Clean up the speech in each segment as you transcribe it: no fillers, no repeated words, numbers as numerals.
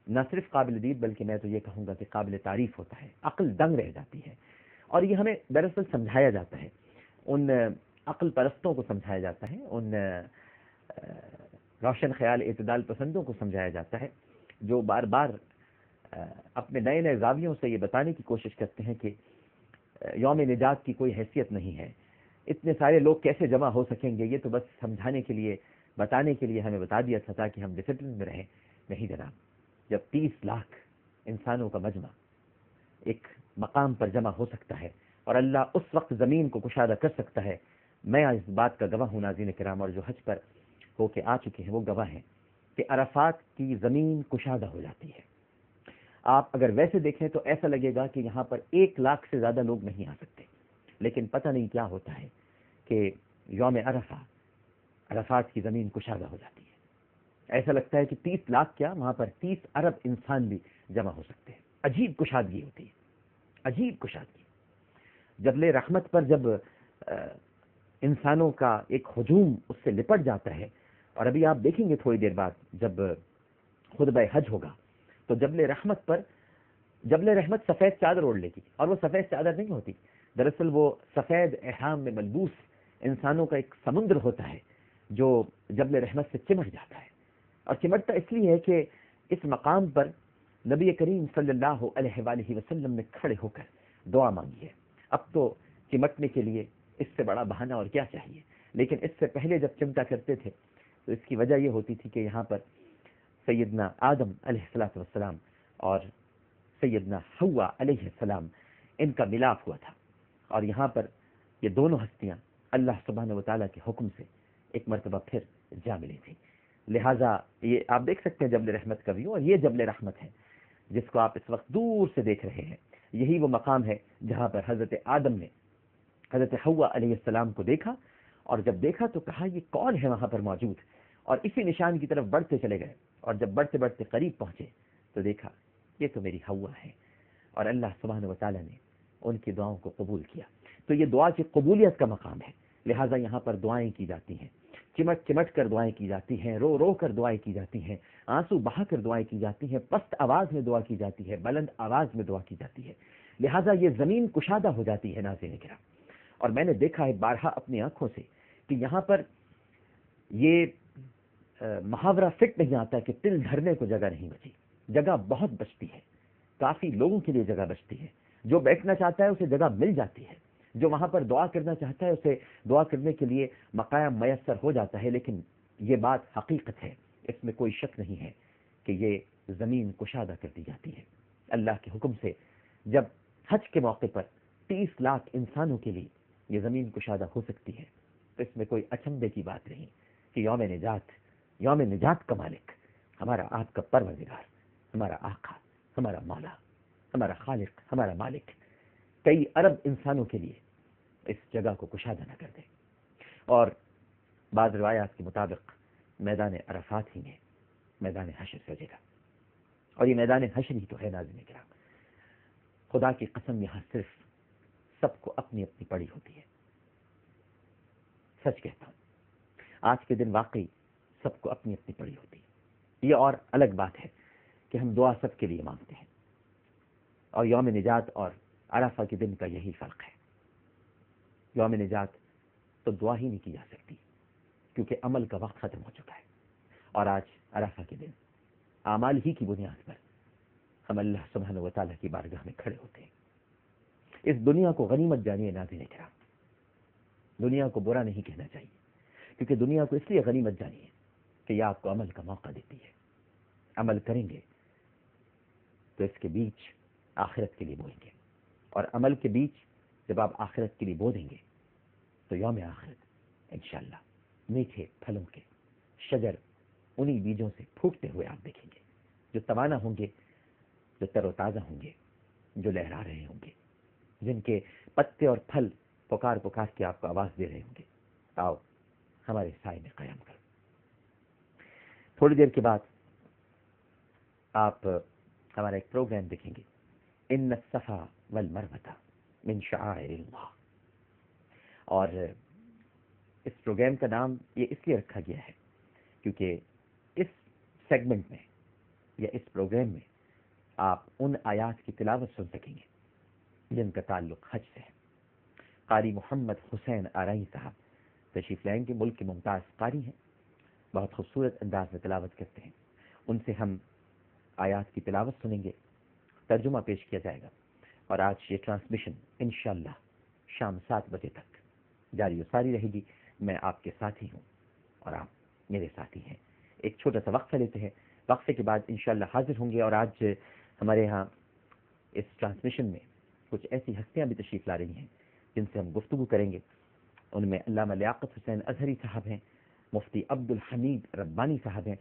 نہ صرف قابل دید بلکہ میں تو یہ کہوں گا کہ قابل تعریف ہوتا ہے، عقل دنگ رہ جاتی ہے. اور یہ ہمیں دراصل سمجھایا جاتا ہے، ان عقل پرستوں کو سمجھایا جاتا ہے، ان روشن خیال اعتدال پسندوں کو سمجھایا جاتا ہے جو بار بار اپنے نئے نئے زاویوں سے یہ بتانے کی کوشش کرتے ہیں کہ یوم نجات کی کوئی حیثیت نہیں ہے، اتنے سارے لوگ کیسے جمع ہو سکیں گے، یہ تو بس سمجھانے کے لیے بتانے کے لیے ہمیں بتا دیا تھا تاکہ ہم ڈسپلن میں رہیں. نہیں جناب، جب 30 لاکھ انسانوں کا مجمع ایک مقام پر جمع ہو سکتا ہے اور اللہ اس وقت زمین کو کشادہ کر سکتا ہے، میں اس بات کا گواہ ہوں ناظرین کرام، اور جو حج پر ہو کے آ چکے ہیں وہ گواہ ہیں کہ عرفات کی زمین کشادہ ہو جاتی ہے. آپ اگر ویسے دیکھیں تو ایسا لگے گا کہ یہاں پر 1 لاکھ سے زیادہ لوگ نہیں آ سکتے، لیکن پتہ نہیں کیا ہوتا ہے کہ یوم عرفات کی زمین کشادہ ہو جاتی ہے. ایسا لگتا ہے کہ 30 لاکھ کیا، وہاں پر 30 ارب انسان بھی جمع ہو سکتے ہیں. عجیب کشادگی ہوتی ہے، عجیب کشادگی. جبل رحمت پر جب انسانوں کا ایک ہجوم اس سے لپٹ جاتا ہے، اور ابھی آپ دیکھیں گے تھوڑی دیر بعد جب خطبہ حج ہوگا تو جبل رحمت سفید چادر اوڑھ لے گی، اور وہ سفید چادر نہیں ہوتی، دراصل وہ سفید احرام میں ملبوس انسانوں کا ایک سمندر ہوتا ہے جو جبل رحمت سے چمٹ جاتا ہے. اور چمٹتا اس لیے ہے کہ اس مقام پر نبی کریم صلی اللہ علیہ وآلہ وسلم نے کھڑے ہو کر دعا مانگی ہے. اب تو چمٹنے کے لیے اس سے بڑا بہانہ اور کیا چاہیے، لیکن اس سے پہلے جب چمٹا کرتے تھے تو اس کی وجہ یہ ہوتی تھی کہ یہاں پر سیدنا آدم علیہ السلام اور سیدنا حوا علیہ السلام ان کا ملاپ ہوا تھا، اور یہاں پر یہ دونوں ہستیاں اللہ سبحانہ وتعالیٰ کے حکم سے ایک مرتبہ پھر جا ملی تھی. لہٰذا یہ آپ دیکھ سکتے ہیں جبل رحمت کا ویو، اور یہ جبل رحمت ہے جس کو آپ اس وقت دور سے دیکھ رہے ہیں. یہی وہ مقام ہے جہاں پر حضرت آدم نے حضرت حوا علیہ السلام کو دیکھا، اور جب دیکھا تو کہا یہ کون ہے وہاں پر موجود، اور اسی نشان کی طرف بڑھتے چلے گئے، اور جب بڑھتے بڑھتے قریب پہنچے تو دیکھا یہ تو میری حوا ہے، اور اللہ سبحانہ وتعالیٰ نے ان کی دعاؤں کو قبول کیا. تو یہ دعا کی قبولیت کا مقام ہے، لہٰذا یہاں پر دعائیں کی جاتی ہیں، چمٹ چمٹ کر دعائیں کی جاتی ہیں، رو رو کر دعائیں کی جاتی ہیں، آنسو بہا کر دعائیں کی جاتی ہیں، پست آواز میں دعا کی جاتی ہے، بلند آواز میں دعا کی جاتی ہے. لہٰذا یہ زمین کشادہ ہو جاتی ہے ناظرین کرام. اور میں نے دیکھا ہے بارہا اپنی آنکھوں سے کہ یہاں پر یہ محاورہ فٹ نہیں آتا کہ تل دھرنے کو جگہ نہیں بچی، جگہ بہت بچتی ہے، کافی لوگوں کے لیے جگہ بچتی ہے. جو بیٹھنا چاہتا ہے اسے جگہ مل جاتی ہے، جو وہاں پر دعا کرنا چاہتا ہے اسے دعا کرنے کے لیے مقام میسر ہو جاتا ہے. لیکن یہ بات حقیقت ہے، اس میں کوئی شک نہیں ہے کہ یہ زمین کشادہ کر دی جاتی ہے اللہ کے حکم سے. جب حج کے موقع پر 30 لاکھ انسانوں کے لیے یہ زمین کشادہ ہو سکتی ہے تو اس میں کوئی اچنبے کی بات نہیں کہ یوم نجات کا مالک ہمارا آپ کا پروردگار، ہمارا آقا، ہمارا مولا، ہمارا خالق، ہمارا مالک کئی ارب انسانوں کے لیے اس جگہ کو کشادہ نہ کر دے. اور بعض روایات کے مطابق میدان عرفات ہی میں میدان حشر سجے گا، اور یہ میدان حشر ہی تو ہے ناظرین کرام. خدا کی قسم یہاں صرف سب کو اپنی اپنی پڑی ہوتی ہے. سچ کہتا ہوں آج کے دن واقعی سب کو اپنی اپنی پڑی ہوتی ہے. یہ اور الگ بات ہے کہ ہم دعا سب کے لیے مانگتے ہیں، اور یوم نجات اور عرفہ کے دن کا یہی فرق ہے. یوم نجات تو دعا ہی نہیں کی جا سکتی کیونکہ عمل کا وقت ختم ہو چکا ہے، اور آج عرفہ کے دن اعمال ہی کی بنیاد پر ہم اللہ سبحانہ وتعالیٰ کی بارگاہ میں کھڑے ہوتے ہیں. اس دنیا کو غنیمت جانیے ناظرین کرام، دنیا کو برا نہیں کہنا چاہیے، کیونکہ دنیا کو اس لیے غنیمت جانیے کہ یہ آپ کو عمل کا موقع دیتی ہے. عمل کریں گے تو اس کے بیچ آخرت کے لیے بوئیں گے، اور عمل کے بیچ جب آپ آخرت کے لیے بو دیں گے تو یوم آخرت انشاءاللہ میٹھے پھلوں کے شجر انہی بیجوں سے پھوٹتے ہوئے آپ دیکھیں گے، جو توانا ہوں گے، جو تر و تازہ ہوں گے، جو لہرا رہے ہوں گے، جن کے پتے اور پھل پکار پکار کے آپ کو آواز دے رہے ہوں گے، آؤ ہمارے سائے میں قیام کرو. تھوڑی دیر کے بعد آپ ہمارا ایک پروگرام دیکھیں گے، ان الصفا والمروہ من شعائر اللہ. اور اس پروگرام کا نام یہ اس لیے رکھا گیا ہے کیونکہ اس سیگمنٹ میں یا اس پروگرام میں آپ ان آیات کی تلاوت سن سکیں گے جن کا تعلق حج سے ہے۔ قاری محمد حسین آرائی صاحب تشریف لائیں گے، ملک کے ممتاز قاری ہیں، بہت خوبصورت انداز میں تلاوت کرتے ہیں۔ ان سے ہم آیات کی تلاوت سنیں گے، ترجمہ پیش کیا جائے گا، اور آج یہ ٹرانسمیشن انشاءاللہ شام 7 بجے تک جاری و ساری رہے گی۔ میں آپ کے ساتھی ہوں اور آپ میرے ساتھی ہیں۔ ایک چھوٹا سا وقفہ لیتے ہیں، وقفے کے بعد انشاءاللہ حاضر ہوں گے۔ اور آج ہمارے ہاں اس ٹرانسمیشن میں کچھ ایسی ہستیاں بھی تشریف لا رہی ہیں جن سے ہم گفتگو کریں گے۔ ان میں علامہ لیاقت حسین اظہری صاحب ہیں، مفتی عبد الحمید ربانی صاحب ہیں۔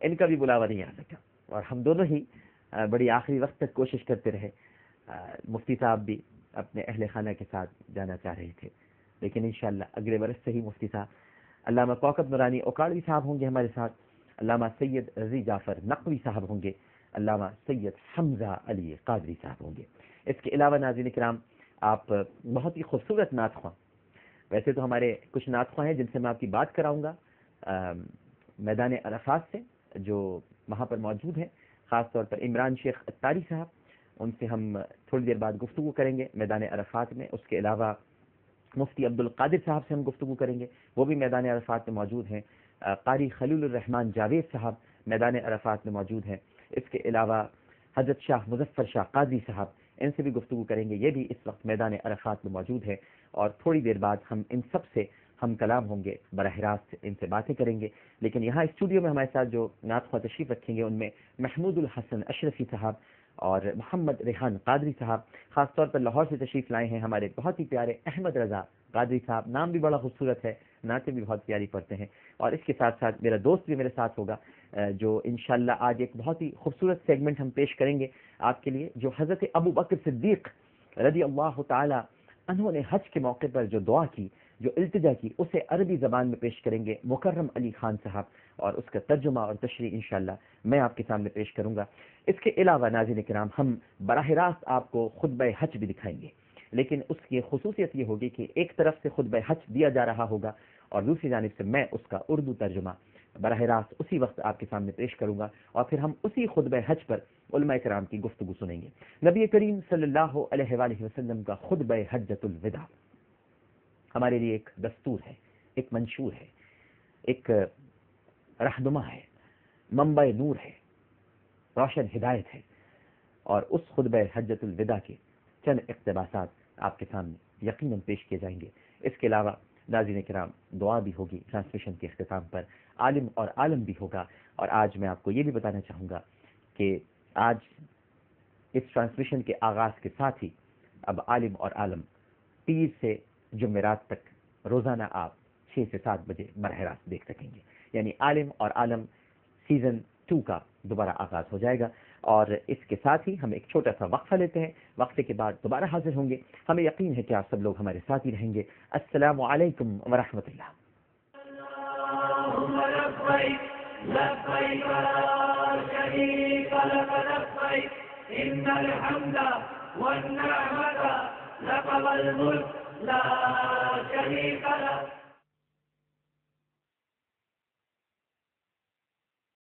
ان کا بھی بلاوا نہیں آ سکا اور ہم دونوں ہی بڑی آخری وقت تک کوشش کرتے رہے۔ مفتی صاحب بھی اپنے اہل خانہ کے ساتھ جانا چاہ رہے تھے، لیکن انشاءاللہ اگلے برس سے ہی مفتی صاحب علامہ کوکب نورانی اوکاڑوی صاحب ہوں گے ہمارے ساتھ، علامہ سید رضی جعفر نقوی صاحب ہوں گے، علامہ سید حمزہ علی قادری صاحب ہوں گے۔ اس کے علاوہ ناظرین کرام، آپ بہت ہی خوبصورت نعت خواں، ویسے تو ہمارے کچھ نعت خواں ہیں جن سے میں آپ کی بات کراؤں گا میدان عرفات سے، جو وہاں پر موجود ہیں، خاص طور پر عمران شیخ اتاری صاحب، ان سے ہم تھوڑی دیر بعد گفتگو کریں گے میدان عرفات میں۔ اس کے علاوہ مفتی عبد القادر صاحب سے ہم گفتگو کریں گے، وہ بھی میدان عرفات میں موجود ہیں۔ قاری خلیل الرحمان جاوید صاحب میدان عرفات میں موجود ہیں۔ اس کے علاوہ حضرت شاہ مظفر شاہ قادری صاحب، ان سے بھی گفتگو کریں گے، یہ بھی اس وقت میدان عرفات میں موجود ہے۔ اور تھوڑی دیر بعد ہم ان سب سے ہم کلام ہوں گے، براہ راست ان سے باتیں کریں گے۔ لیکن یہاں اسٹوڈیو میں ہمارے ساتھ جو نعت خواں تشریف رکھیں گے ان میں محمود الحسن اشرفی صاحب اور محمد ریحان قادری صاحب، خاص طور پر لاہور سے تشریف لائے ہیں ہمارے بہت ہی پیارے احمد رضا قادری صاحب، نام بھی بڑا خوبصورت ہے، نعتیں بھی بہت پیاری پڑھتے ہیں۔ اور اس کے ساتھ ساتھ میرا دوست بھی میرے ساتھ ہوگا، جو انشاءاللہ آج ایک بہت ہی خوبصورت سیگمنٹ ہم پیش کریں گے آپ کے لیے، جو حضرت ابو بکر صدیق رضی اللہ تعالی عنہ نے حج کے موقع پر جو دعا کی، جو التجا کی، اسے عربی زبان میں پیش کریں گے مکرم علی خان صاحب، اور اس کا ترجمہ اور تشریح انشاءاللہ میں آپ کے سامنے پیش کروں گا۔ اس کے علاوہ ناظرین کرام، ہم براہ راست آپ کو خطبہ حج بھی دکھائیں گے، لیکن اس کی خصوصیت یہ ہوگی کہ ایک طرف سے خطبہ حج دیا جا رہا ہوگا اور دوسری جانب سے میں اس کا اردو ترجمہ براہ راست اسی وقت آپ کے سامنے پیش کروں گا، اور پھر ہم اسی خطبہ حج پر علماء کرام کی گفتگو سنیں گے۔ نبی کریم صلی اللہ علیہ وآلہ وسلم کا خطبہ حجۃ الوداع ہمارے لیے ایک دستور ہے، ایک منشور ہے، ایک رہنما ہے، منبع نور ہے، روشن ہدایت ہے۔ اور اس خطبہ حجۃ الوداع کے چند اقتباسات آپ کے سامنے یقیناً پیش کیے جائیں گے۔ اس کے علاوہ ناظرین کرام، دعا بھی ہوگی ٹرانسمیشن کے اختتام پر، عالم اور عالم بھی ہوگا۔ اور آج میں آپ کو یہ بھی بتانا چاہوں گا کہ آج اس ٹرانسمیشن کے آغاز کے ساتھ ہی اب عالم اور عالم پیر سے جمعرات تک روزانہ آپ 6 سے 7 بجے براہ راست دیکھ سکیں گے، یعنی عالم اور عالم سیزن 2 کا دوبارہ آغاز ہو جائے گا۔ اور اس کے ساتھ ہی ہم ایک چھوٹا سا وقفہ لیتے ہیں، وقفے کے بعد دوبارہ حاضر ہوں گے۔ ہمیں یقین ہے کہ آپ سب لوگ ہمارے ساتھ ہی رہیں گے۔ السلام علیکم ورحمۃ اللہ۔ لبيك لا شريك لك لبيك إن الحمد والنعمة لك والملك لا شريك لك